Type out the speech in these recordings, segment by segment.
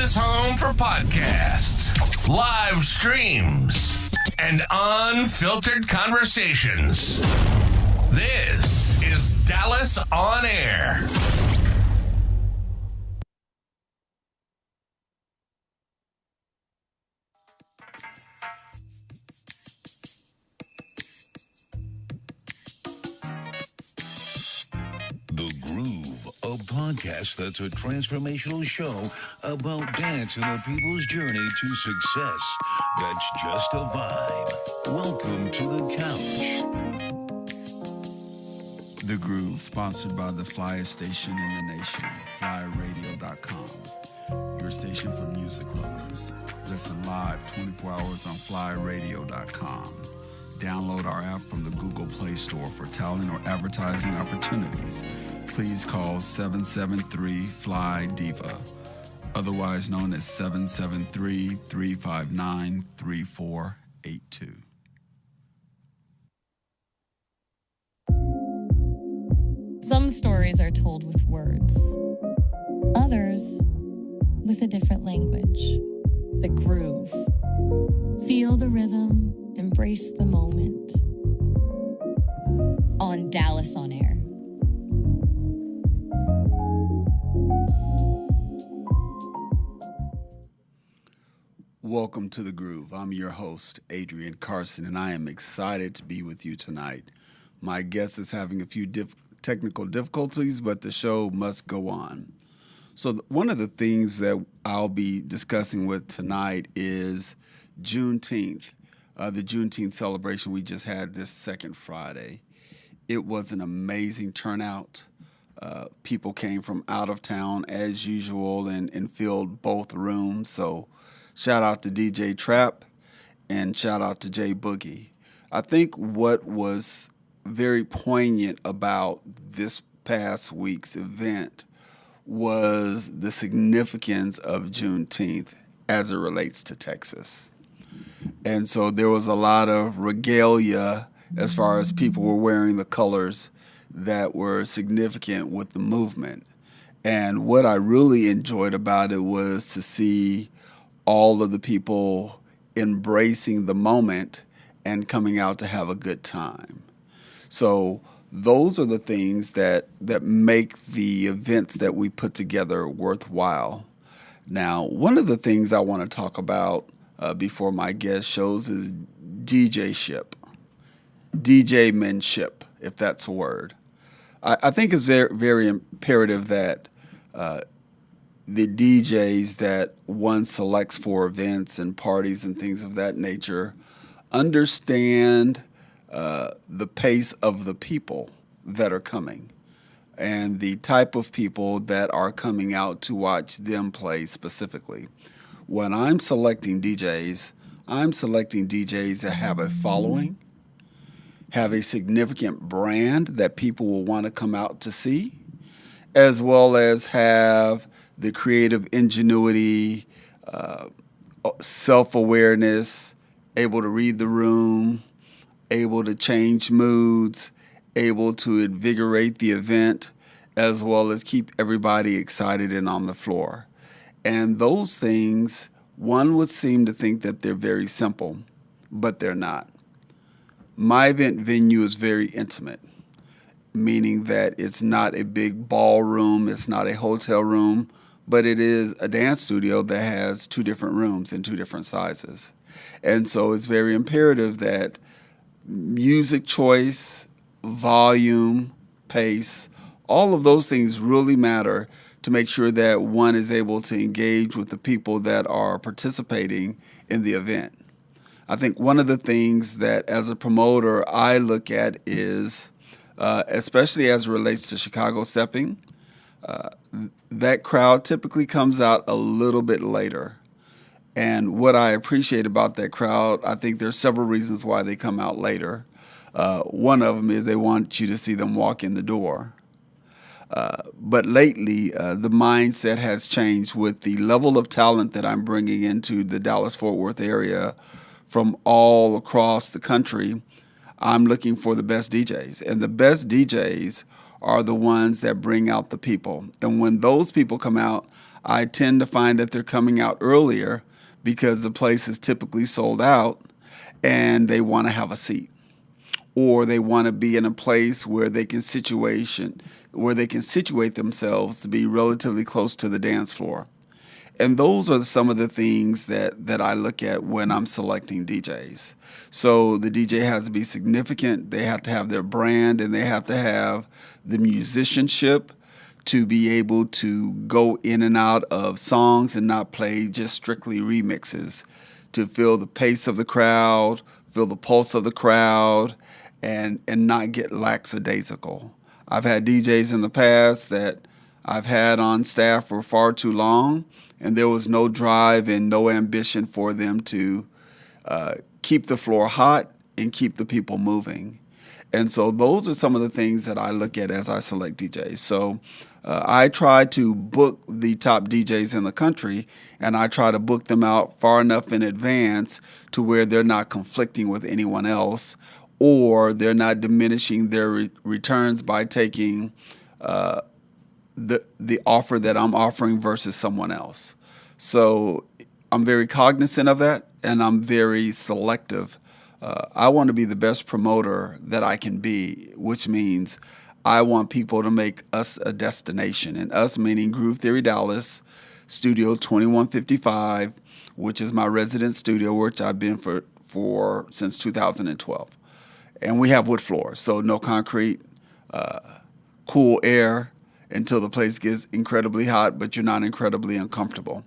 Texas home for podcasts, live streams, and unfiltered conversations. This is Dallas On Air. The Groove, a podcast that's a transformational show about dance and a people's journey to success. That's just a vibe. Welcome to the couch. The Groove, sponsored by the flyest station in the nation, flyradio.com. Your station for music lovers. Listen live 24 hours on flyradio.com. Download our app from the Google Play Store for talent or advertising opportunities. Please call 773-FLY-DIVA, otherwise known as 773-359-3482. Some stories are told with words, others with a different language. The groove. Feel the rhythm, embrace the moment. On Dallas On Air. Welcome to The Groove. I'm your host, Adrian Carson, and I am excited to be with you tonight. My guest is having a few technical difficulties, but the show must go on. So one of the things that I'll be discussing with tonight is Juneteenth, the Juneteenth celebration we just had this second Friday. It was an amazing turnout. People came from out of town as usual and filled both rooms. So shout out to DJ Trap and shout out to J Boogie. I think what was very poignant about this past week's event was the significance of Juneteenth as it relates to Texas. And so there was a lot of regalia as far as people were wearing the colors that were significant with the movement. And what I really enjoyed about it was to see all of the people embracing the moment and coming out to have a good time. So those are the things that make the events that we put together worthwhile. Now, one of the things I want to talk about before my guest shows is DJ-ship, DJ-manship, if that's a word. I think it's very, very imperative that the DJs that one selects for events and parties and things of that nature understand the pace of the people that are coming and the type of people that are coming out to watch them play specifically. When I'm selecting DJs, I'm selecting DJs that have a following, have a significant brand that people will want to come out to see, as well as have the creative ingenuity, self-awareness, able to read the room, able to change moods, able to invigorate the event, as well as keep everybody excited and on the floor. And those things, one would seem to think that they're very simple, but they're not. My event venue is very intimate, meaning that it's not a big ballroom, it's not a hotel room, but it is a dance studio that has two different rooms in two different sizes. And so it's very imperative that music choice, volume, pace, all of those things really matter to make sure that one is able to engage with the people that are participating in the event. I think one of the things that as a promoter I look at is, especially as it relates to Chicago stepping, that crowd typically comes out a little bit later. And what I appreciate about that crowd, I think there's several reasons why they come out later. One of them is they want you to see them walk in the door. But lately, the mindset has changed with the level of talent that I'm bringing into the Dallas-Fort Worth area from all across the country. I'm looking for the best DJs. And the best DJs are the ones that bring out the people. And when those people come out, I tend to find that they're coming out earlier because the place is typically sold out and they want to have a seat, or they want to be in a place where they can situate themselves to be relatively close to the dance floor. And those are some of the things that I look at when I'm selecting DJs. So the DJ has to be significant. They have to have their brand, and they have to have the musicianship to be able to go in and out of songs and not play just strictly remixes, to feel the pace of the crowd, feel the pulse of the crowd, and not get lackadaisical. I've had DJs in the past that I've had on staff for far too long, and there was no drive and no ambition for them to keep the floor hot and keep the people moving. And so those are some of the things that I look at as I select DJs. So I try to book the top DJs in the country, and I try to book them out far enough in advance to where they're not conflicting with anyone else, or they're not diminishing their returns by taking the offer that I'm offering versus someone else. So I'm very cognizant of that, and I'm very selective. I want to be the best promoter that I can be, which means I want people to make us a destination, and us meaning Groove Theory Dallas, Studio 2155, which is my resident studio, which I've been for since 2012. And we have wood floors, so no concrete, cool air until the place gets incredibly hot, but you're not incredibly uncomfortable.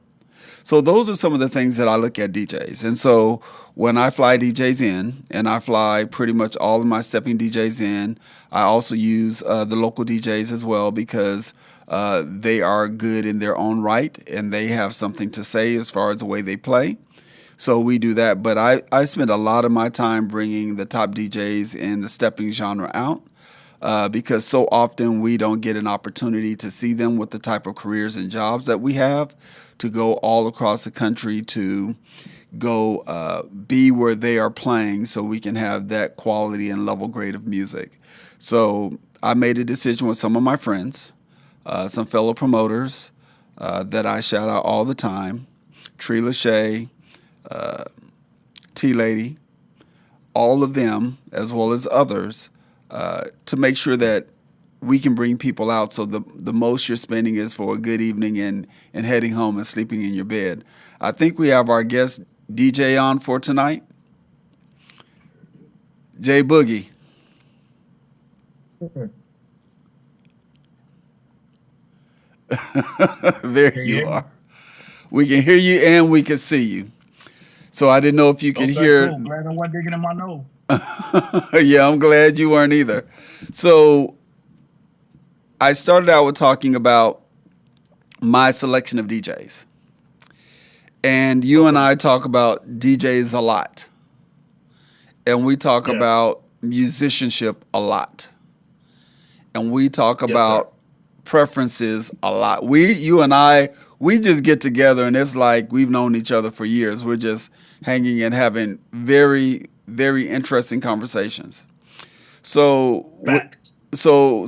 So those are some of the things that I look at DJs. And so when I fly DJs in, and I fly pretty much all of my stepping DJs in, I also use the local DJs as well, because they are good in their own right, and they have something to say as far as the way they play. So we do that. But I spend a lot of my time bringing the top DJs in the stepping genre out, because so often we don't get an opportunity to see them with the type of careers and jobs that we have, to go all across the country to go be where they are playing, so we can have that quality and level grade of music. So I made a decision with some of my friends, some fellow promoters that I shout out all the time, Tree Lachey, T-Lady, all of them, as well as others, to make sure that we can bring people out, so the most you're spending is for a good evening and heading home and sleeping in your bed. I think we have our guest DJ on for tonight, Jay Boogie. There you are. We can hear you and we can see you. So I didn't know if you could hear. Cool. Glad I wasn't digging in my nose. Yeah, I'm glad you weren't either. So I started out with talking about my selection of DJs. And you and I talk about DJs a lot. And we talk about musicianship a lot. And we talk about preferences a lot. You and I, we just get together and it's like we've known each other for years. We're just hanging and having very, very interesting conversations. So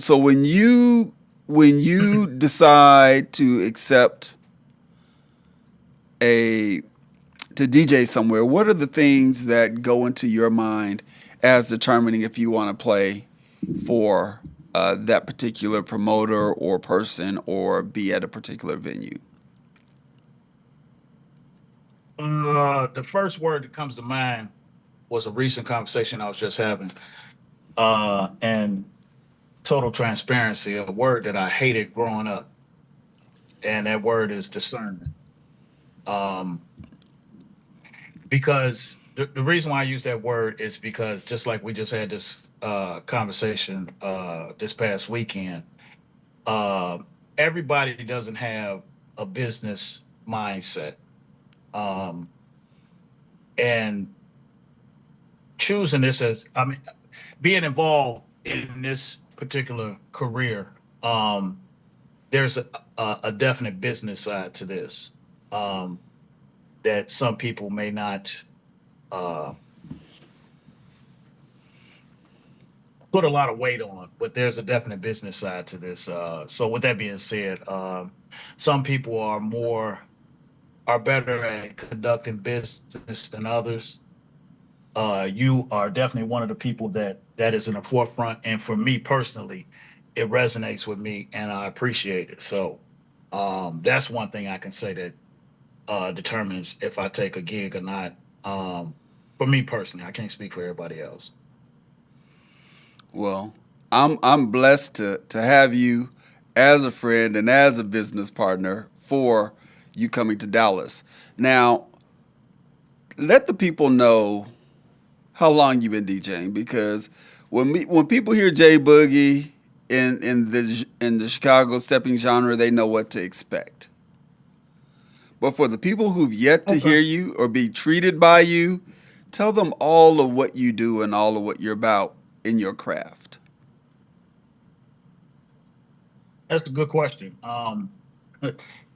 when you decide to accept to DJ somewhere, what are the things that go into your mind as determining if you want to play for that particular promoter or person, or be at a particular venue? The first word that comes to mind was a recent conversation I was just having. And total transparency, a word that I hated growing up. And that word is discernment. Because the reason why I use that word is because, just like we just had this conversation this past weekend, everybody doesn't have a business mindset. And choosing this being involved in this particular career, there's a definite business side to this that some people may not put a lot of weight on, but there's a definite business side to this. So with that being said, some people are better at conducting business than others. You are definitely one of the people that is in the forefront, and for me personally, it resonates with me, and I appreciate it. So that's one thing I can say that determines if I take a gig or not. For me personally, I can't speak for everybody else. Well, I'm blessed to have you as a friend and as a business partner for you coming to Dallas. Now, let the people know how long you've been DJing, because when people hear J Boogie in the Chicago stepping genre, they know what to expect. But for the people who've yet to hear you or be treated by you, tell them all of what you do and all of what you're about in your craft. That's a good question. I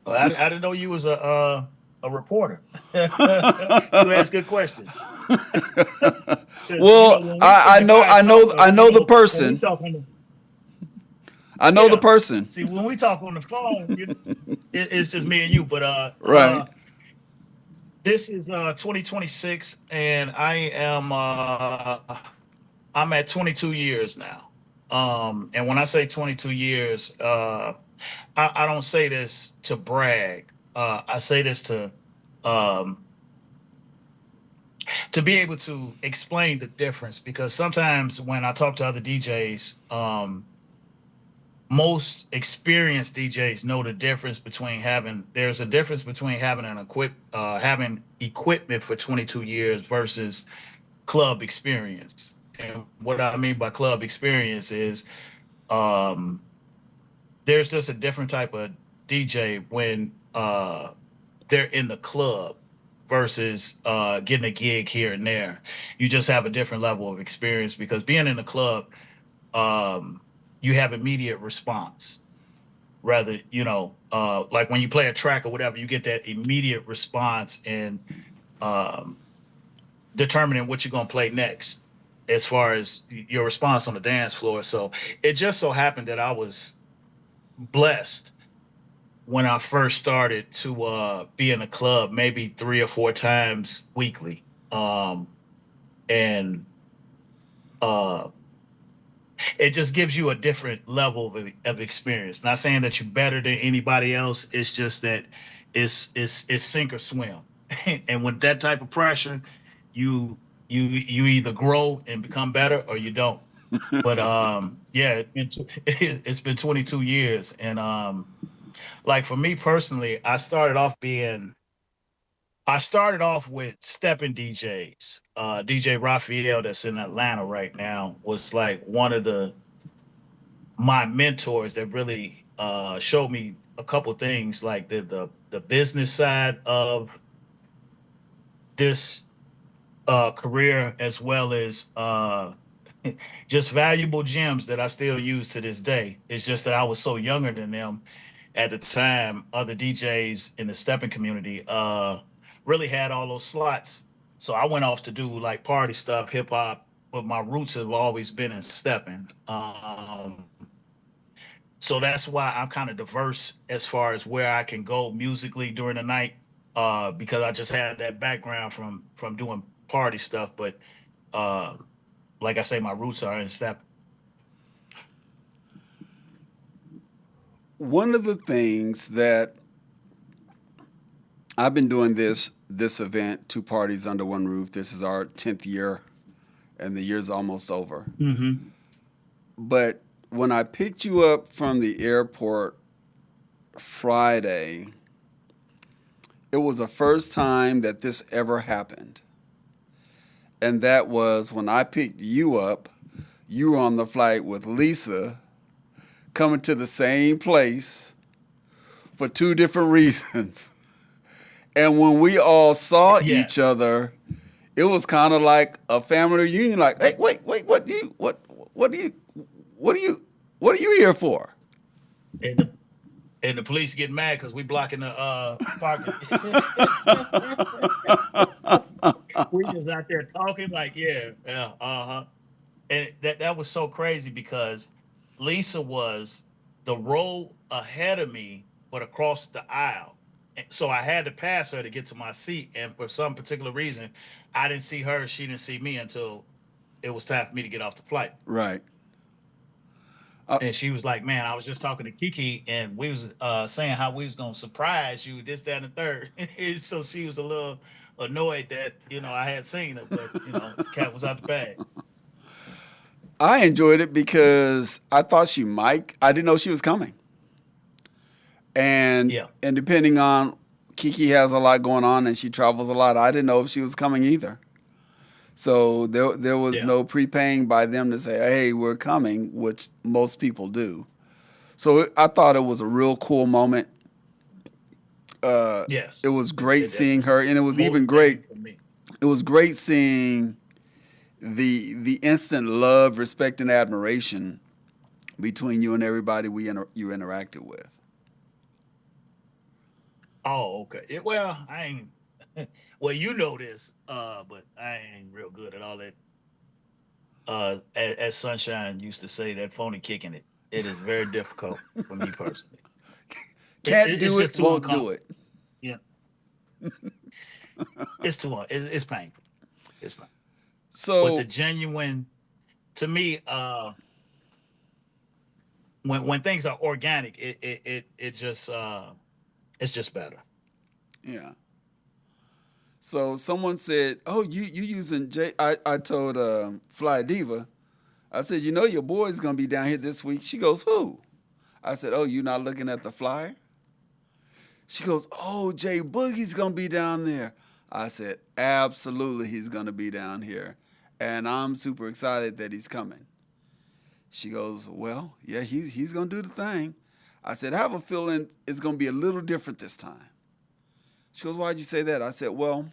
didn't know you was a reporter. You ask good questions. Well, I know the person. I know the person. See, when we talk on the phone, it's just me and you. But right. This is 2026, and I'm at 22 years now. And when I say 22 years, I don't say this to brag. I say this to be able to explain the difference, because sometimes when I talk to other DJs, most experienced DJs know the difference between there's a difference between having having equipment for 22 years versus club experience. And what I mean by club experience is there's just a different type of DJ when they're in the club versus getting a gig here and there. You just have a different level of experience, because being in the club, you have immediate response. Rather, like when you play a track or whatever, you get that immediate response in determining what you're going to play next as far as your response on the dance floor. So it just so happened that I was blessed when I first started to be in a club maybe 3 or 4 times weekly. And it just gives you a different level of experience. Not saying that you're better than anybody else. It's just that it's sink or swim. And with that type of pressure, you either grow and become better or you don't. But yeah, it's been 22 years, and like for me personally, I started off with stepping DJs. DJ Raphael, that's in Atlanta right now, was like one of my mentors that really showed me a couple things, like the business side of this career, as well as just valuable gems that I still use to this day. It's just that I was so younger than them at the time. Other DJs in the stepping community really had all those slots. So I went off to do like party stuff, hip hop, but my roots have always been in stepping. So that's why I'm kind of diverse as far as where I can go musically during the night, because I just had that background from doing party stuff. But like I say, my roots are in stepping. One of the things that I've been doing this event, 2 parties under one roof. This is our 10th year, and the year's almost over. Mm-hmm. But when I picked you up from the airport Friday, it was the first time that this ever happened. And that was when I picked you up, you were on the flight with Lisa, coming to the same place for 2 different reasons. And when we all saw each other, it was kind of like a family reunion. Like, hey, wait, what are you here for? And the police get mad because we blocking the parking. We just out there talking like, yeah, uh-huh. and that was so crazy because Lisa was the row ahead of me, but across the aisle. So I had to pass her to get to my seat, and for some particular reason, I didn't see her. She didn't see me until it was time for me to get off the flight. Right. And she was like, "Man, I was just talking to Kiki, and we was saying how we was gonna surprise you, this, that, and the third." So she was a little annoyed that I had seen her, but cat was out the bag. I enjoyed it because I thought she might. I didn't know she was coming. And Yeah, and depending on, Kiki has a lot going on and she travels a lot. I didn't know if she was coming either. So there was yeah, no prepaying by them to say, "Hey, we're coming," which most people do. So I thought it was a real cool moment. yes. It was It, great it, it seeing her, and it was even motivating great. for me. It was great seeing the instant love, respect, and admiration between you and everybody you interacted with. Oh, okay. Well, I ain't. Well, you know this, but I ain't real good at all that. As Sunshine used to say, that phony kicking it. It is very difficult for me personally. Can't It's do just it, too won't do uncomfortable. it. Yeah, it's too. It's painful. It's painful. But the So genuine, to me, when things are organic, it just it's just better. yeah. So someone said, "Oh, you using J?" I told Fly Diva. I said, "You know your boy's gonna be down here this week." She goes, "Who?" I said, "Oh, you not looking at the flyer?" She goes, "Oh, Jay Boogie's gonna be down there." I said, "Absolutely, he's gonna be down here, and I'm super excited that he's coming." She goes, "Well, yeah, he's gonna do the thing." I said, "I have a feeling it's gonna be a little different this time." She goes, "Why'd you say that?" I said, "Well,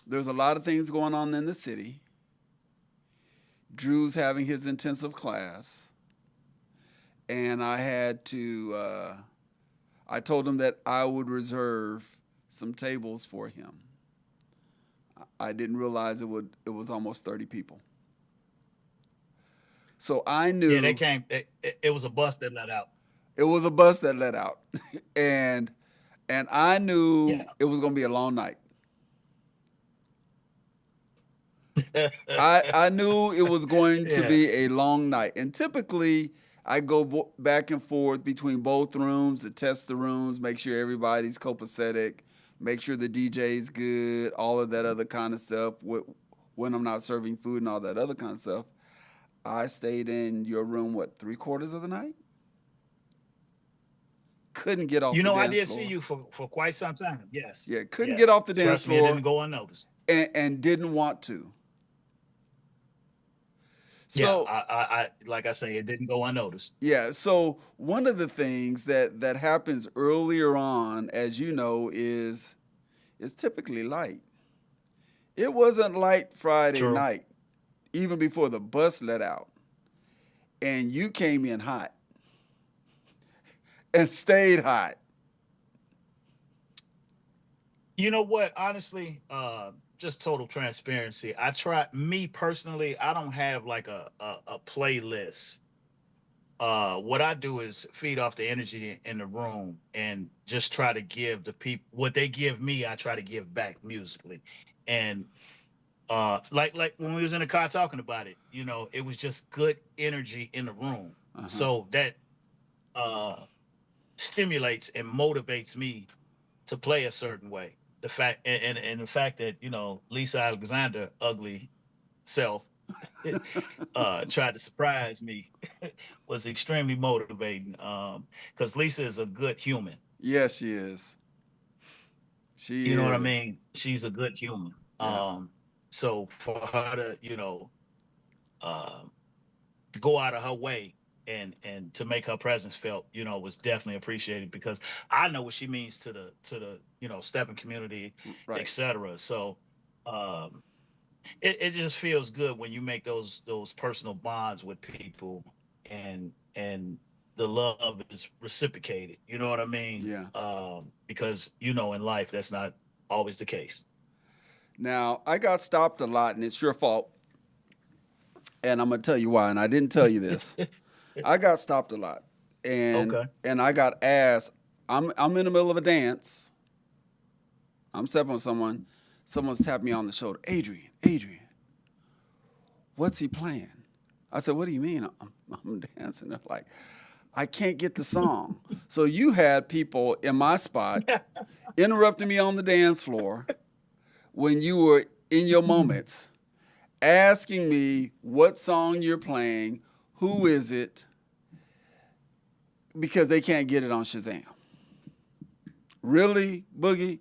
there's a lot of things going on in the city. Drew's having his intensive class, and I told him that I would reserve some tables for him. I didn't realize it was almost 30 people. So I Yeah, they knew came. It was a bus that let out. it was a bus that let out, and I knew Yeah. it was going to be a long night. I knew it was going to Yeah. be a long night. And typically, I go back and forth between both rooms to test the rooms, make sure everybody's copacetic, make sure the DJ's good, all of that other kind of stuff. When I'm not serving food and all that other kind of stuff. I stayed in your room, what, 3/4 of the night? Couldn't get off the I dance did see floor. you for quite some time. Yes. Yeah, couldn't get Yes. off the dance Trust me, it floor didn't go unnoticed. and didn't want to. Yeah, So I like I say, it didn't go unnoticed. yeah, so one of the things that happens earlier on, as you know, is typically light. It wasn't light Friday True. night, even before the bus let out, and you came in hot and stayed hot. You know what? Honestly, just total transparency. I try me personally, I don't have like a playlist. What I do is feed off the energy in the room and just try to give the people what they give me, I try to give back musically. And like when we was in the car talking about it, it was just good energy in the room. Uh-huh. So that uh stimulates and motivates me to play a certain way. The fact and the fact that Lisa Alexander ugly self tried to surprise me was extremely motivating. Because Lisa is a good human. Yes, she is. She You know what I is. mean? She's a good human. Yeah. So for her to uh, go out of her way and to make her presence felt, was definitely appreciated because I know what she means to the stepping community, Right. etc. So um, it just feels good when you make those personal bonds with people and the love is reciprocated. You know what I mean? Yeah. Because in life that's not always the case. Now, I got stopped a lot, and it's your fault. and I'm gonna tell you why. And I didn't tell you this. I got stopped a lot, and Okay. I got asked. I'm in the middle of a dance. I'm stepping on someone. Someone's tapped me on the shoulder. Adrian, what's he playing? I said, what do you mean? I'm dancing. They're like, I can't get the song. So you had people in my spot interrupting me on the dance floor when you were in your moments, asking me what song you're playing, who is it, because they can't get it on Shazam. Really, Boogie?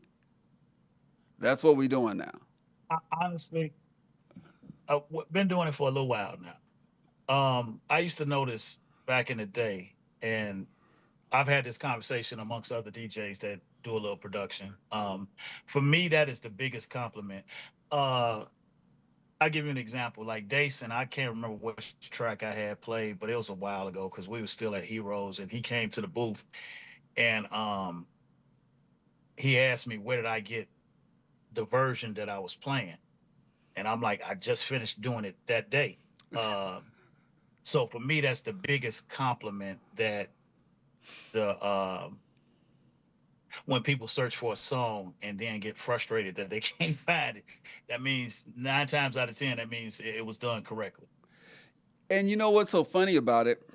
That's what we're doing now. Honestly, I've been doing it for a little while now. I used to notice back in the day, and I've had this conversation amongst other DJs that do a little production. For me, that is the biggest compliment. Uh, I'll give you an example. Like Dason, I can't remember which track I had played, but it was a while ago because we were still at Heroes, and he came to the booth and he asked me where did I get the version that I was playing, and I'm like, I just finished doing it that day. So for me, that's the biggest compliment that the when people search for a song and then get frustrated that they can't find it, that means 9 times out of 10, that means it was done correctly. And you know what's so funny about it?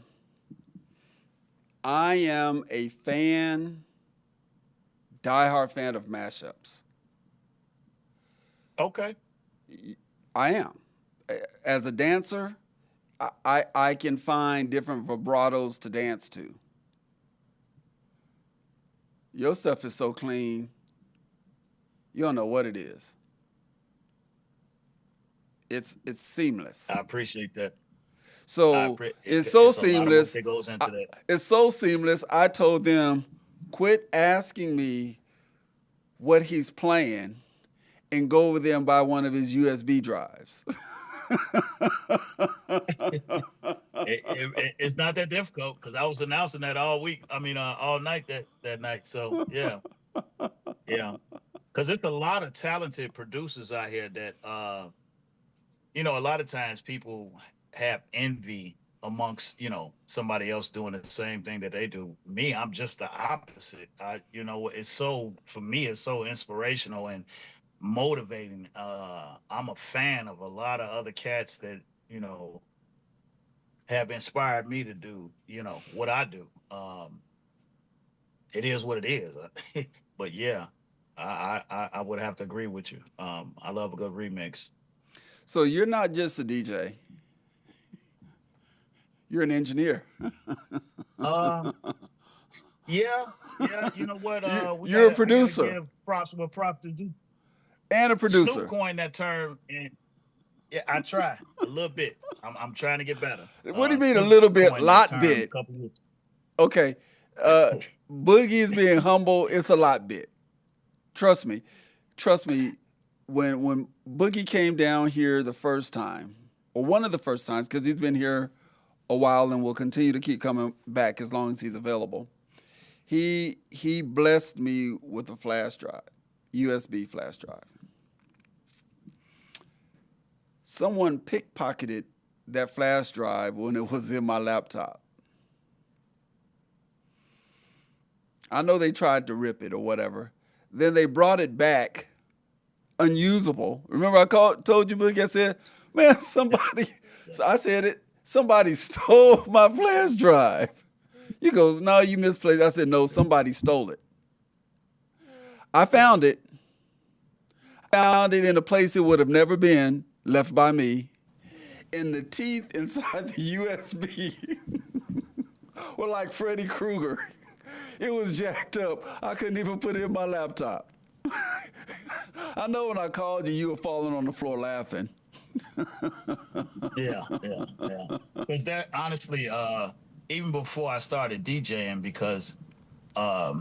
I am a fan, diehard fan of mashups. Okay. I am. As a dancer, I can find different vibratos to dance to. Your stuff is so clean, you don't know what it is. It's seamless. I appreciate that. So it's so it's a lot of work seamless. that goes into that. It's so seamless. I told them, quit asking me what he's playing and go over there and buy one of his USB drives. It's not that difficult because I was announcing that all week. I mean, all night that night. So yeah, because it's a lot of talented producers out here that, a lot of times people have envy amongst, somebody else doing the same thing that they do. Me, I'm just the opposite. It's so, for me, it's so inspirational and motivating. I'm a fan of a lot of other cats that, have inspired me to do, what I do. It is what it is. But yeah, I would have to agree with you. I love a good remix. So you're not just a DJ. You're an engineer. Yeah. You know what? You're a producer. Give props where props is due. And a producer. Snoop coined that term, and yeah, I try a little bit. I'm trying to get better. What do you mean Snoop a little bit? coined that Lot term bit. a couple years- Okay. Boogie is being humble. It's a lot bit. Trust me. When Boogie came down here the first time, or one of the first times, because he's been here a while and will continue to keep coming back as long as he's available, he blessed me with a flash drive, USB flash drive. Someone pickpocketed that flash drive when it was in my laptop. I know they tried to rip it or whatever. Then they brought it back unusable. Remember I told you, Boogie, I said, man, somebody, so I said it, somebody stole my flash drive. You go, no, you misplaced. I said, no, somebody stole it. I found it. In a place it would have never been, left by me. And the teeth inside the USB were like Freddy Krueger. It was jacked up. I couldn't even put it in my laptop. I know when I called you, you were falling on the floor laughing. Yeah. Because that, honestly, even before I started DJing, because I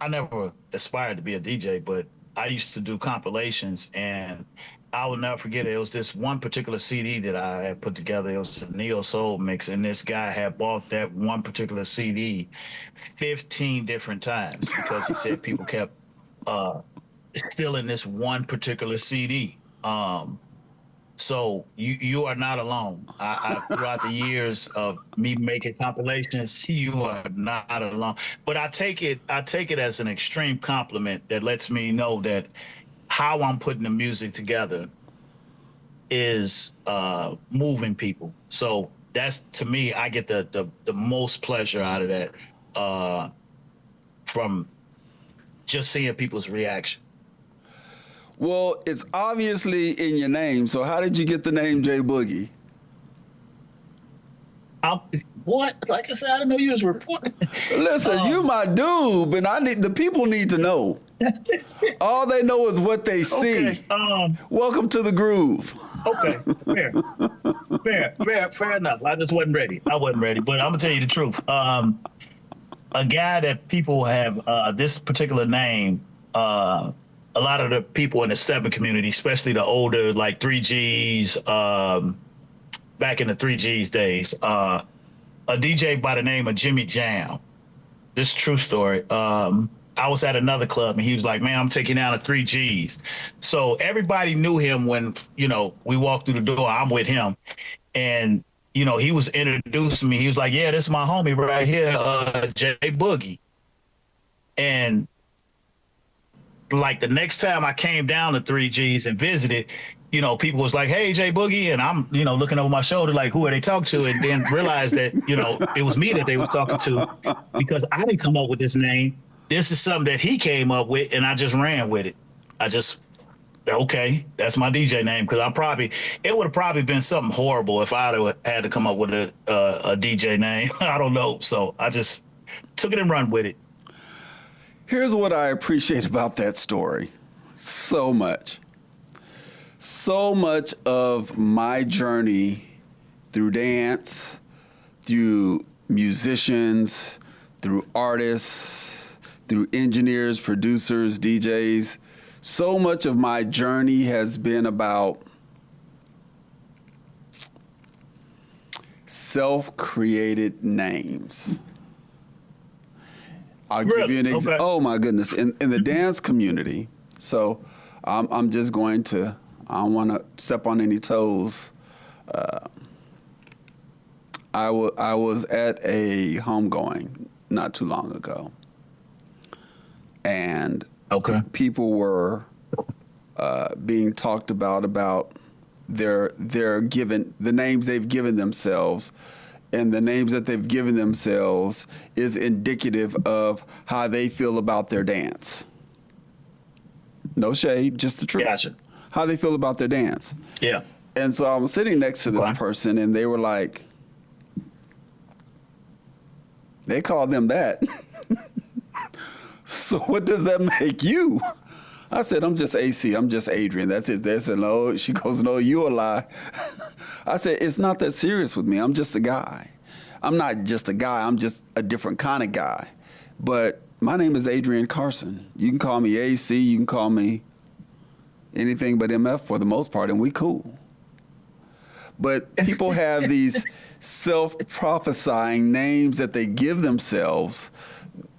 never aspired to be a DJ, but I used to do compilations, and I will never forget it. It was this one particular CD that I had put together. It was a neo soul mix, and this guy had bought that one particular CD 15 different times because he said people kept stealing this one particular CD. So you are not alone. Throughout the years of me making compilations, you are not alone. But I take it as an extreme compliment that lets me know that how I'm putting the music together is moving people. So that's, to me, I get the most pleasure out of that, from just seeing people's reaction. Well, it's obviously in your name. So how did you get the name J Boogie? What? Like I said, I didn't know you was reporting. Listen, you my dude, but the people need to know. All they know is what they see. Okay. Welcome to the groove. Okay. Fair enough. I just wasn't ready. I wasn't ready, but I'm gonna tell you the truth. A guy that people have this particular name. A lot of the people in the stepping community, especially the older, like 3Gs, back in the 3Gs days, a DJ by the name of Jimmy Jam. This is a true story. I was at another club and he was like, man, I'm taking down the 3Gs. So everybody knew him when, we walked through the door, I'm with him. And, he was introducing me. He was like, yeah, this is my homie right here, J Boogie. And like the next time I came down to 3Gs and visited, people was like, hey, J Boogie. And I'm, looking over my shoulder, like, who are they talking to? And then realized that, it was me that they was talking to, because I didn't come up with this name. This is something that he came up with, and I just ran with it. Okay, that's my DJ name. Because it would have probably been something horrible if I had to come up with a DJ name. I don't know. So I just took it and run with it. Here's what I appreciate about that story so much. So much of my journey through dance, through musicians, through artists, through engineers, producers, DJs, so much of my journey has been about self-created names. I'll give you an example. Okay. Oh my goodness! In the dance community, so I'm just going to. I don't want to step on any toes. I was at a homegoing not too long ago, and people were being talked about their given the names they've given themselves. And the names that they've given themselves is indicative of how they feel about their dance. No shade, just the truth. Gotcha. How they feel about their dance. Yeah. And so I was sitting next to this person, and they were like, they called them that. So what does that make you? I said, I'm just AC. I'm just Adrian. That's it. They said, no. She goes, no, you a lie. I said, it's not that serious with me. I'm just a guy. I'm not just a guy. I'm just a different kind of guy. But my name is Adrian Carson. You can call me AC. You can call me anything but MF for the most part, and we cool. But people have these self-prophesying names that they give themselves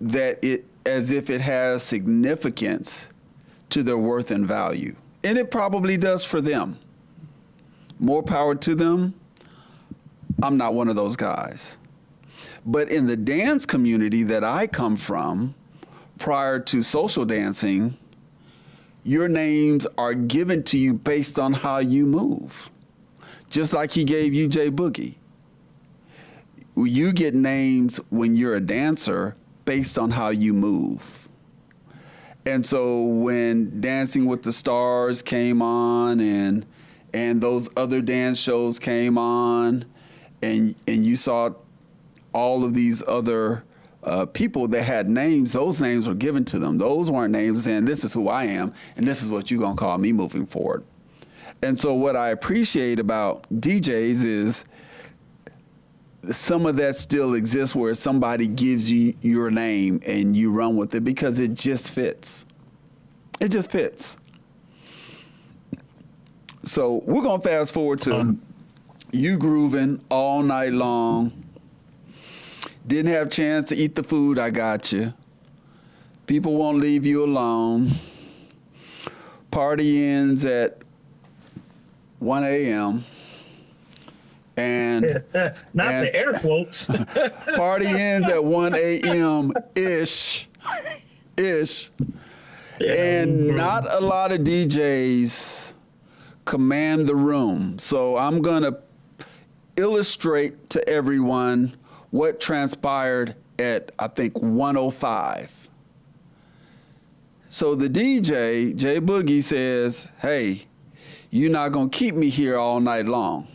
that it as if it has significance to their worth and value. And it probably does for them. More power to them. I'm not one of those guys. But in the dance community that I come from, prior to social dancing, your names are given to you based on how you move. Just like he gave you J Boogie. You get names when you're a dancer based on how you move. And so when Dancing with the Stars came on and those other dance shows came on and you saw all of these other people that had names, those names were given to them. Those weren't names saying, this is who I am and this is what you're going to call me moving forward. And so what I appreciate about DJs is some of that still exists where somebody gives you your name and you run with it because it just fits. It just fits. So we're going to fast forward to you grooving all night long. Didn't have a chance to eat the food, I got you. People won't leave you alone. Party ends at 1 a.m. and not the air quotes. party ends at 1 a.m. ish. And not a lot of DJs command the room. So I'm going to illustrate to everyone what transpired at, I think, 1:05. So the DJ, Jay Boogie, says, hey, you're not going to keep me here all night long.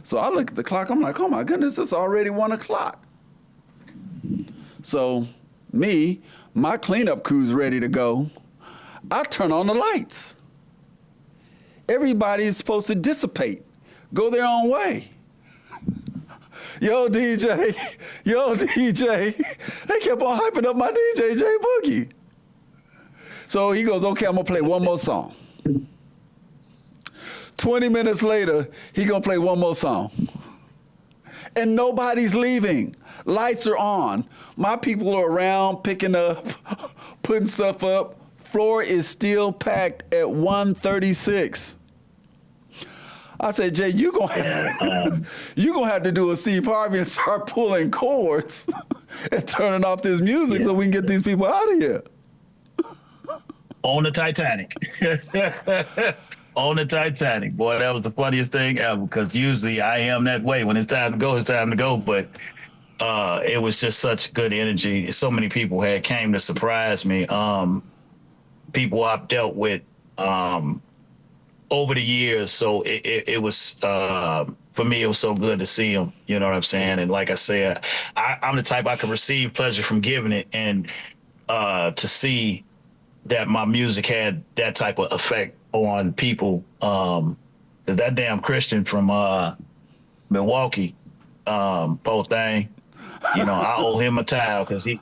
So I look at the clock. I'm like, oh, my goodness, it's already 1 o'clock. So my cleanup crew's ready to go. I turn on the lights. Everybody is supposed to dissipate, go their own way. Yo, DJ. They kept on hyping up my DJ, Jay Boogie. So he goes, okay, I'm going to play one more song. 20 minutes later, he going to play one more song. And nobody's leaving. Lights are on. My people are around picking up, putting stuff up. Floor is still packed at 1:36. I said, Jay, you're going to have to do a Steve Harvey and start pulling cords and turning off this music so we can get these people out of here. On the Titanic. On the Titanic. Boy, that was the funniest thing ever, because usually I am that way. When it's time to go, it's time to go. But it was just such good energy. So many people came to surprise me. People I've dealt with over the years. So it was, for me, it was so good to see them. You know what I'm saying? And like I said, I'm the type I can receive pleasure from giving it. And to see that my music had that type of effect on people. That damn Christian from Milwaukee, poor thing, you know, I owe him a towel because he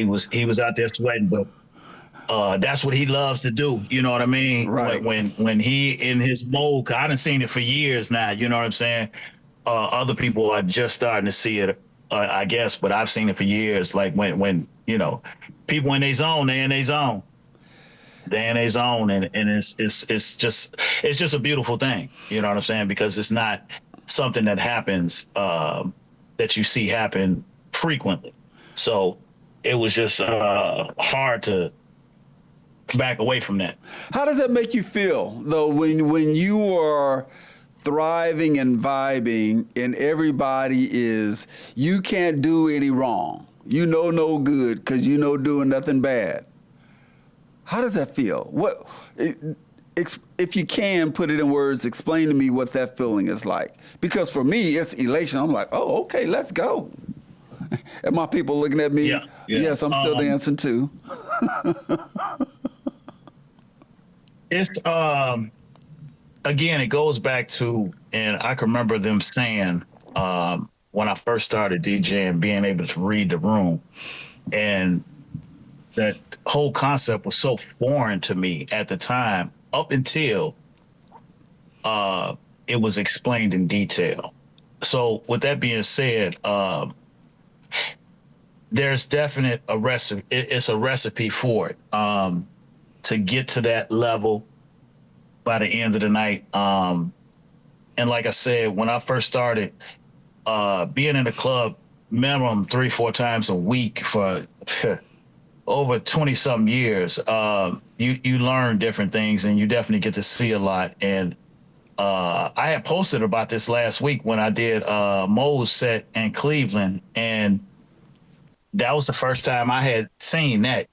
was out there sweating, but that's what he loves to do. You know what I mean? Right. When he in his mode, 'cause I done seen it for years now. You know what I'm saying? Other people are just starting to see it, I guess, but I've seen it for years. Like when you know, people in their zone, they're in their zone. They're in their zone, and it's just a beautiful thing. You know what I'm saying? Because it's not something that happens that you see happen frequently. So it was just hard to back away from that. How does that make you feel, though, when you are thriving and vibing and everybody you can't do any wrong? You know no good because you know doing nothing bad. How does that feel? If you can put it in words, explain to me what that feeling is like. Because for me, it's elation. I'm like, oh, okay, let's go. And my people looking at me, yes, I'm still dancing too. It's, again, it goes back to, and I can remember them saying, when I first started DJing, being able to read the room, and that whole concept was so foreign to me at the time, up until it was explained in detail. So with that being said, there's definite it's a recipe for it, to get to that level by the end of the night. And like I said, when I first started, being in the club minimum 3-4 times a week for over 20-something years, you learn different things, and you definitely get to see a lot. And I had posted about this last week when I did Mo's set in Cleveland, and that was the first time I had seen that.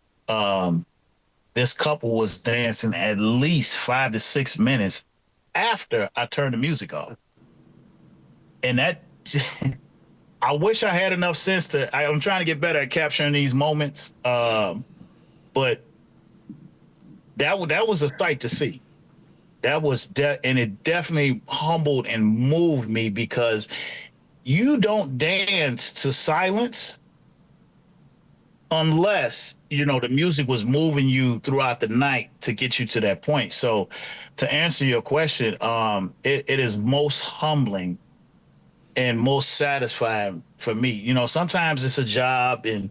This couple was dancing at least 5 to 6 minutes after I turned the music off. And that, I wish I had enough sense I'm trying to get better at capturing these moments. But that was a sight to see. That was, and it definitely humbled and moved me, because you don't dance to silence unless, you know, the music was moving you throughout the night to get you to that point. So to answer your question, it is most humbling and most satisfying for me. You know, sometimes it's a job, and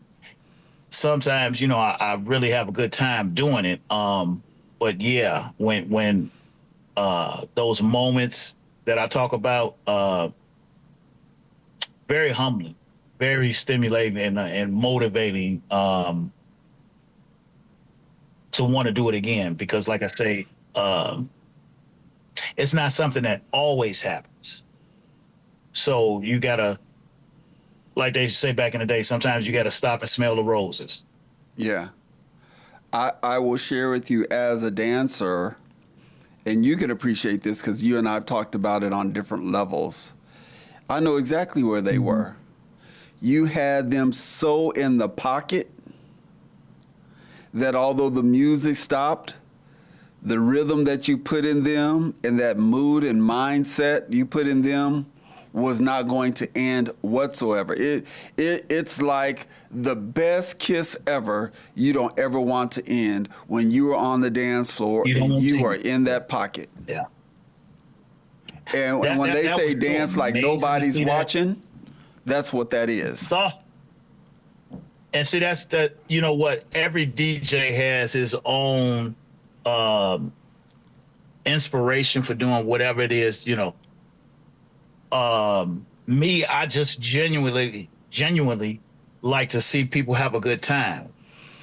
sometimes, you know, I really have a good time doing it. But yeah, when those moments that I talk about, very humbling, very stimulating and motivating to want to do it again. Because like I say, it's not something that always happens. So you gotta, like they say back in the day, sometimes you gotta stop and smell the roses. Yeah. I will share with you as a dancer, and you can appreciate this because you and I have talked about it on different levels. I know exactly where they were. You had them so in the pocket that although the music stopped, the rhythm that you put in them and that mood and mindset you put in them was not going to end whatsoever. It's like the best kiss ever. You don't ever want to end when you are on the dance floor and you are in that pocket. Yeah. And when they say dance like nobody's watching, that's what that is. And see, that's you know what, every DJ has his own inspiration for doing whatever it is, you know. Me, I just genuinely like to see people have a good time.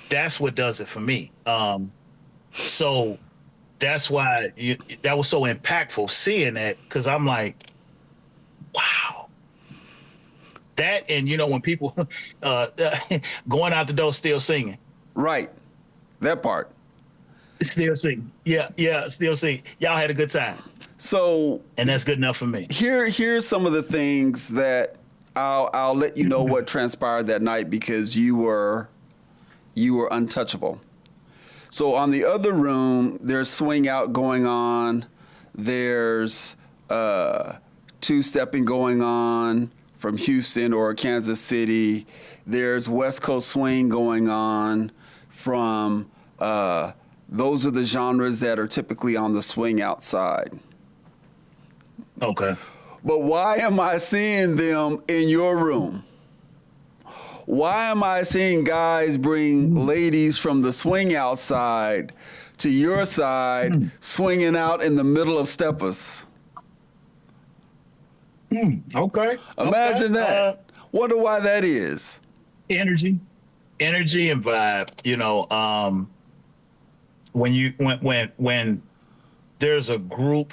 That's what does it for me. So that's why that was so impactful seeing that, because I'm like, wow. That, and you know, when people going out the door still singing. Right. That part. Still singing. Yeah, still singing. Y'all had a good time. So, and that's good enough for me. Here's some of the things that I'll let you know what transpired that night, because you were untouchable. So on the other room, there's swing out going on. There's two-stepping going on from Houston or Kansas City. There's West Coast swing going on from those are the genres that are typically on the swing outside. Okay. But why am I seeing them in your room? Why am I seeing guys bring ladies from the swing outside to your side, swinging out in the middle of steppers? Okay. Imagine that. Wonder why that is. Energy and vibe. You know, when there's a group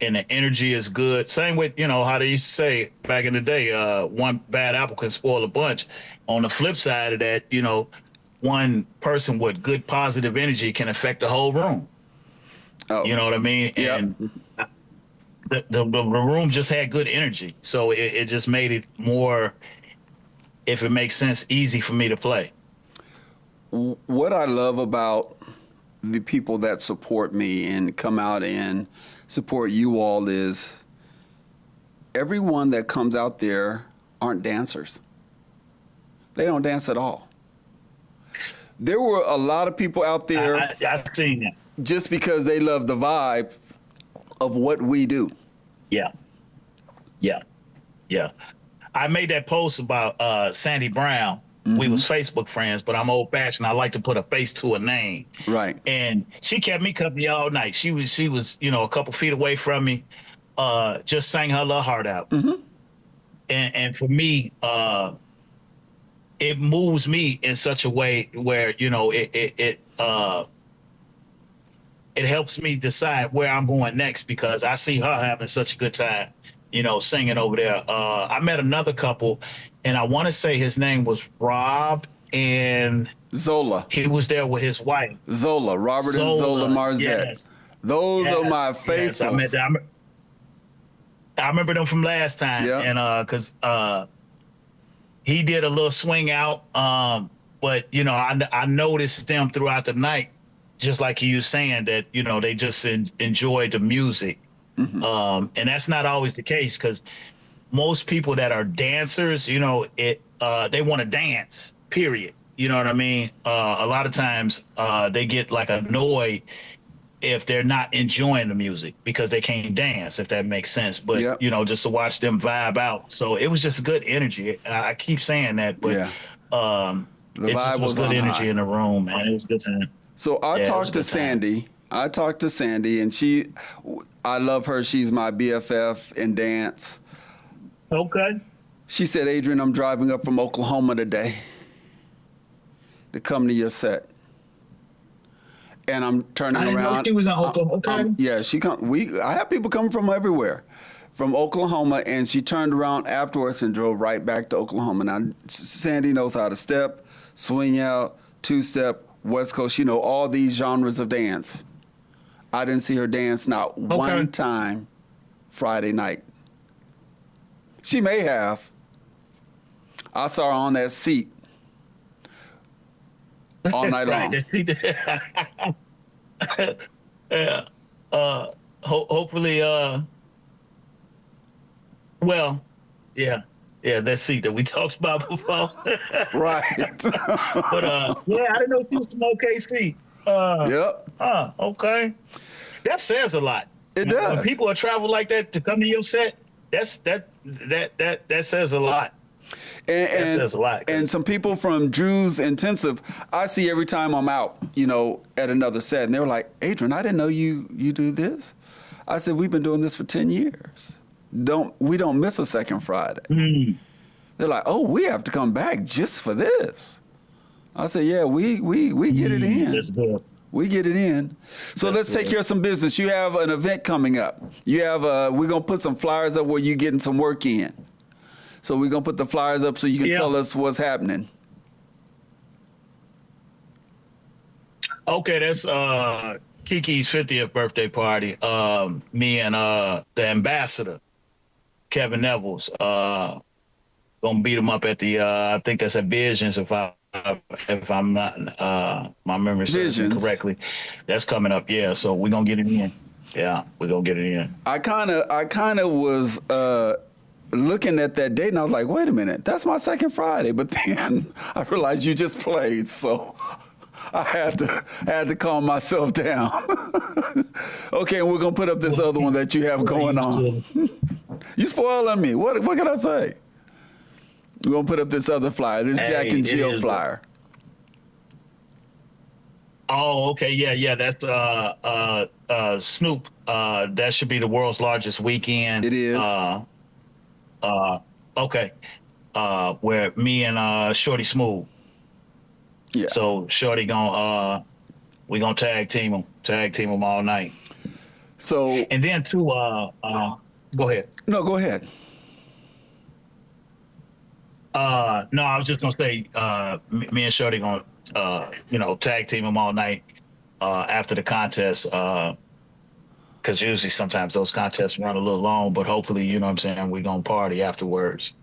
and the energy is good. Same with, you know, how they used to say back in the day, one bad apple can spoil a bunch. On the flip side of that, you know, one person with good positive energy can affect the whole room. Oh. You know what I mean? Yep. And the room just had good energy. So it just made it more, if it makes sense, easy for me to play. What I love about the people that support me and come out and support you all is everyone that comes out there aren't dancers. They don't dance at all. There were a lot of people out there I've seen that. Just because they love the vibe of what we do. Yeah. I made that post about Sandy Brown. Mm-hmm. We was Facebook friends, but I'm old fashioned. I like to put a face to a name. Right. And she kept me company all night. She was, you know, a couple feet away from me, just sang her little heart out. Mm-hmm. And for me, it moves me in such a way where, you know, it helps me decide where I'm going next, because I see her having such a good time, you know, singing over there. I met another couple, and I want to say his name was Rob and Zola. He was there with his wife. Robert and Zola Marzette. Yes. Those are my favorites. Yes, I remember them from last time. Yep. And because he did a little swing out, but you know, I noticed them throughout the night, just like you were saying, that, you know, they just enjoyed the music. Mm-hmm. And that's not always the case, because most people that are dancers, you know, they want to dance, period. You know what I mean? A lot of times they get like annoyed if they're not enjoying the music because they can't dance, if that makes sense. But, yep. You know, just to watch them vibe out. So it was just good energy. I keep saying that, but it just was good energy in the room, man. It was a good time. So I talked to Sandy, I talked to Sandy, and I love her. She's my BFF in dance. Okay. She said, Adrian, I'm driving up from Oklahoma today to come to your set. And I'm turning around. I didn't know she was in Oklahoma. Okay. Yeah, I have people coming from everywhere, from Oklahoma, and she turned around afterwards and drove right back to Oklahoma. Now, Sandy knows how to step, swing out, two-step, West Coast. She know all these genres of dance. I didn't see her dance not one time Friday night. She may have. I saw her on that seat all night long. Yeah. Hopefully, well, yeah, that seat that we talked about before. Right. But yeah, I didn't know she was from OKC. Yep. Okay. That says a lot. It does. When people are travel like that to come to your set, that says a lot. And that says a lot. And some people from Drew's Intensive, I see every time I'm out, at another set, and they were like, Adrian, I didn't know you do this. I said, we've been doing this for 10 years. We don't miss a second Friday. Mm. They're like, oh, we have to come back just for this. I said, yeah, we get it in. That's good. We get it in. So let's take care of some business. You have an event coming up. We're going to put some flyers up where you're getting some work in. So we're going to put the flyers up so you can tell us what's happening. Okay, that's Kiki's 50th birthday party. Me and the ambassador, Kevin Nevels, gonna beat him up at the I think that's at Visions if I'm not my memory serves me correctly. That's coming up, yeah. So we're gonna get it in. Yeah, we're gonna get it in. I kinda was looking at that date and I was like, wait a minute, that's my second Friday. But then I realized you just played, so I had to calm myself down. Okay, and we're gonna put up this other one that you have going on. You spoiling me. What can I say? We're gonna put up this other flyer, this Jack and Jill flyer. Oh, okay, yeah. That's Snoop. That should be the world's largest weekend. It is. Okay. Where me and Shorty Smooth. Yeah. So Shorty we gonna tag team them all night. So and then too, go ahead. No, go ahead. No, I was just gonna say, me and Shorty gonna, tag team them all night after the contest. Because usually sometimes those contests run a little long, but hopefully, you know what I'm saying, we gonna party afterwards.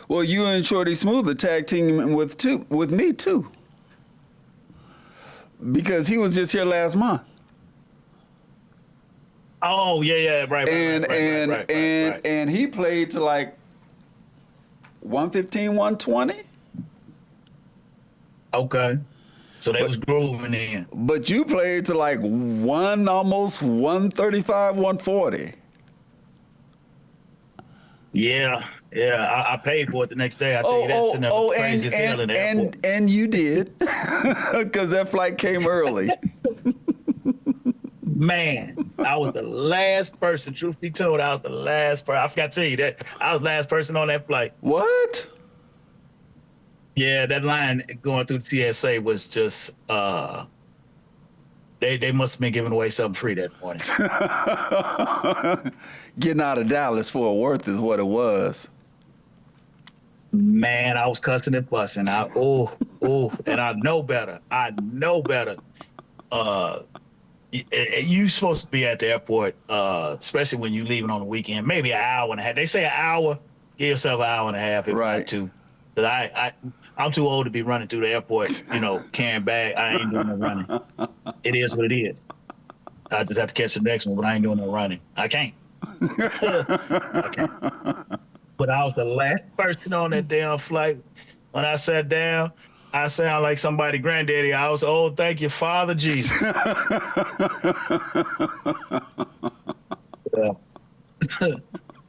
Well, you and Shorty Smooth are tag teaming with me too, because he was just here last month. Oh yeah, right. And he played to like 115, 120. Okay, so they was grooving in. But you played to like almost 135, 140. Yeah, I paid for it the next day. I tell you that. That was crazy as hell in the airport. And you did, because that flight came early. Man, I was the last person. Truth be told, I was the last person. I forgot to tell you that I was the last person on that flight. What? Yeah, that line going through TSA was just. They must have been giving away something free that morning. Getting out of Dallas Fort Worth is what it was. Man, I was cussing and fussing. And I know better. You supposed to be at the airport, especially when you leaving on the weekend, maybe an hour and a half. They say an hour. Give yourself an hour and a half, if not two. Because I'm too old to be running through the airport, carrying bag. I ain't doing no running. It is what it is. I just have to catch the next one, but I ain't doing no running. I can't. I can't. But I was the last person on that damn flight. When I sat down, I sound like somebody granddaddy. I was, thank you, Father Jesus. Yeah.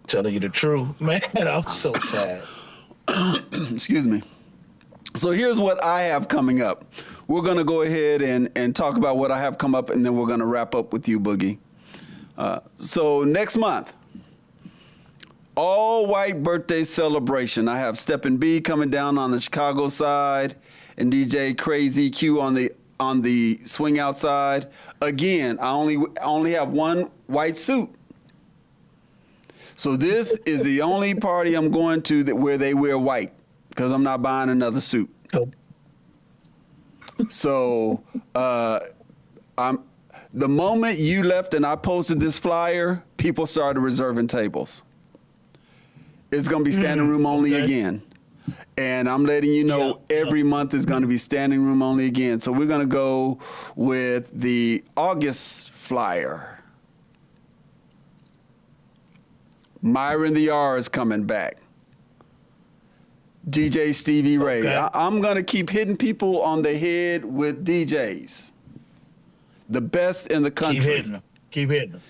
Telling you the truth, man. I'm so tired. Excuse me. So here's what I have coming up. we're going to go ahead and talk about what I have come up, and then we're going to wrap up with you, Boogie. So next month, all-white birthday celebration. I have Steppin' B coming down on the Chicago side and DJ Crazy Q on the swing outside. Again, I only have one white suit. So this is the only party I'm going to where they wear white, because I'm not buying another suit. So the moment you left and I posted this flyer, people started reserving tables. It's going to be standing room only again. And I'm letting you know every month is going to be standing room only again. So we're going to go with the August flyer. Myron the R is coming back. DJ Stevie Ray. Okay. I'm going to keep hitting people on the head with DJs. The best in the country. Keep hitting them. Keep hitting them.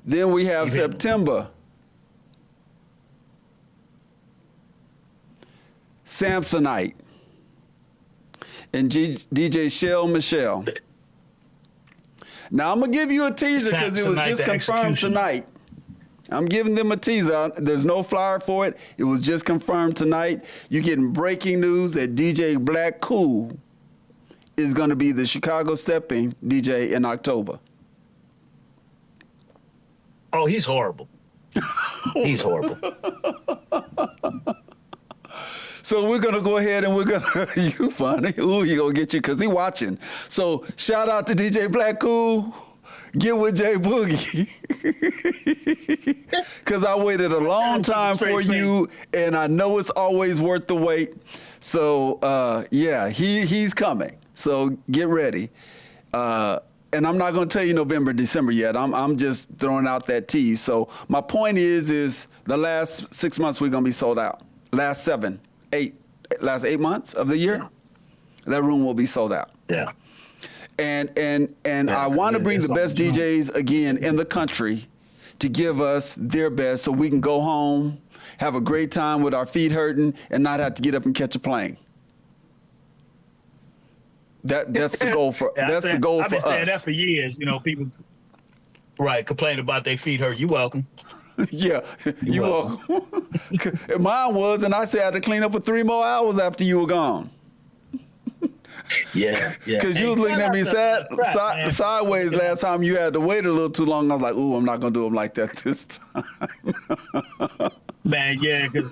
Then we have September. Samsonite and DJ Shell Michelle. Now I'm gonna give you a teaser because it was just confirmed tonight. I'm giving them a teaser. There's no flyer for it. It was just confirmed tonight. You're getting breaking news that DJ Black Cool is going to be the Chicago Stepping DJ in October. Oh, he's horrible. He's horrible. So we're going to go ahead and we're going to, you funny. Ooh, he going to get you because he watching. So shout out to DJ Black Cool. Get with J Boogie. Because I waited a long time for you, and I know it's always worth the wait. So, yeah, he's coming. So get ready. And I'm not going to tell you November, December yet. I'm just throwing out that tease. So my point is the last 6 months we're going to be sold out. Last 8 months of the year, that room will be sold out. Yeah. And I want to bring the best DJs again in the country to give us their best so we can go home, have a great time with our feet hurting, and not have to get up and catch a plane. That's the goal for I've been saying that for years. You know, people complain about their feet hurt. You welcome. Yeah, you welcome. Mine was, and I said I had to clean up for 3 more hours after you were gone. Yeah. Because you was looking at me sideways last time. You had to wait a little too long. I was like, ooh, I'm not going to do them like that this time. Man, yeah, because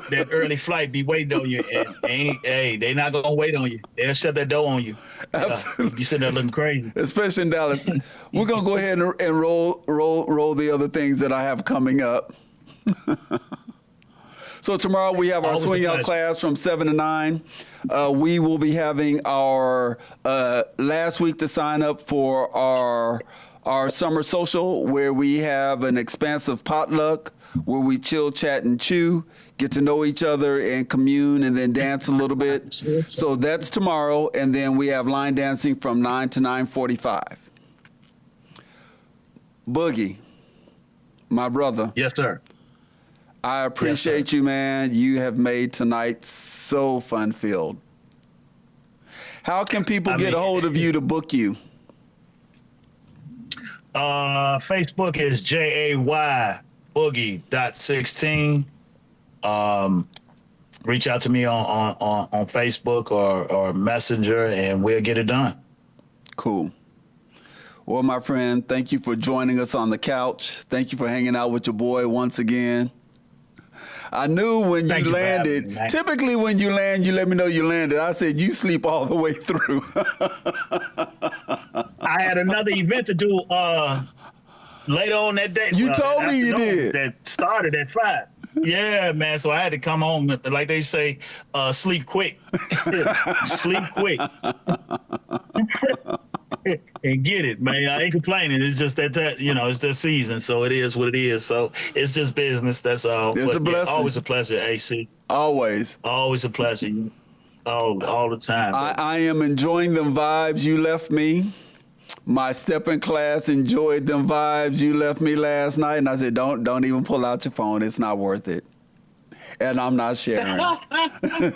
that early flight be waiting on you. And they not going to wait on you. They'll shut that door on you. Absolutely. You sitting there looking crazy. Especially in Dallas. We're going to go ahead and roll the other things that I have coming up. So tomorrow we have our swing out class from 7 to 9. We will be having our last week to sign up for our summer social, where we have an expansive potluck where we chill, chat, and chew, get to know each other and commune, and then dance a little bit. So that's tomorrow, and then we have line dancing from 9 to 9:45. Boogie, my brother. Yes, sir. I appreciate you, man. You have made tonight so fun-filled. How can people get a hold of you to book you? Facebook is JAY Boogie.16. Reach out to me on Facebook or Messenger, and we'll get it done. Cool. Well, my friend, thank you for joining us on the couch. Thank you for hanging out with your boy once again. I knew when you landed, typically when you land, you let me know you landed. I said, you sleep all the way through. I had another event to do later on that day. You told me you did. That started at 5. Yeah, man. So I had to come home, like they say, sleep quick. Sleep quick. And get it, man. I ain't complaining. It's just that it's the season, so it is what it is. So it's just business. That's all. It's a blessing. Yeah, always a pleasure, AC. Always a pleasure. All the time. I am enjoying them vibes you left me. My stepping class enjoyed them vibes you left me last night, and I said, don't even pull out your phone. It's not worth it. and I'm not sharing.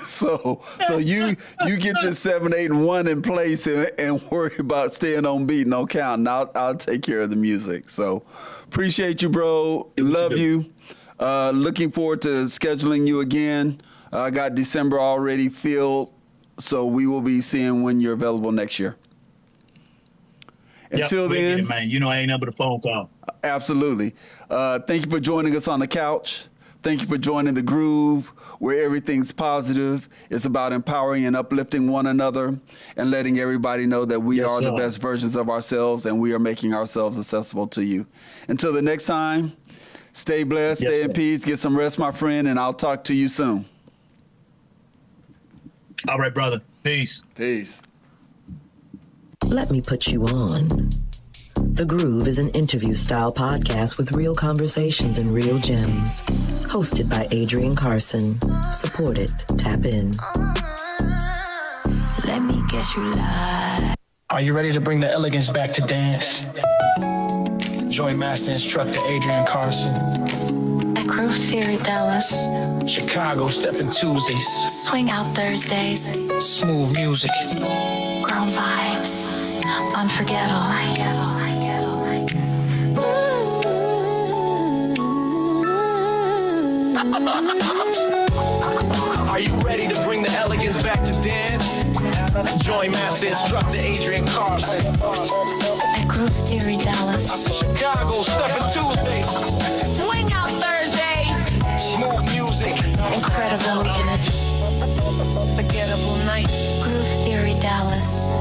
so you get this 7, 8, and 1 in place and worry about staying on beat and on count, and I'll take care of the music. So appreciate you, bro. Love you. Looking forward to scheduling you again. I got December already filled, so we will be seeing when you're available next year. Until then, man, you know I ain't nothing but a phone call. Absolutely. Thank you for joining us on the couch. Thank you for joining the groove, where everything's positive. It's about empowering and uplifting one another and letting everybody know that we are the best versions of ourselves, and we are making ourselves accessible to you. Until the next time, stay blessed, stay in peace, get some rest, my friend, and I'll talk to you soon. All right, brother. Peace. Peace. Let me put you on. The Groove is an interview-style podcast with real conversations and real gems. Hosted by Adrian Carson. Support it. Tap in. Let me guess you lie. Are you ready to bring the elegance back to dance? Join Master Instructor Adrian Carson. At Groove Theory Dallas. Chicago Steppin' Tuesdays. Swing Out Thursdays. Smooth music. Grown vibes. Unforgettable. Are you ready to bring the elegance back to dance? Join Master Instructor Adrian Carson. At Groove Theory Dallas. Chicago Steppin' Tuesdays. Swing Out Thursdays. Smooth music. Incredible energy. Forgettable nights. Groove Theory Dallas.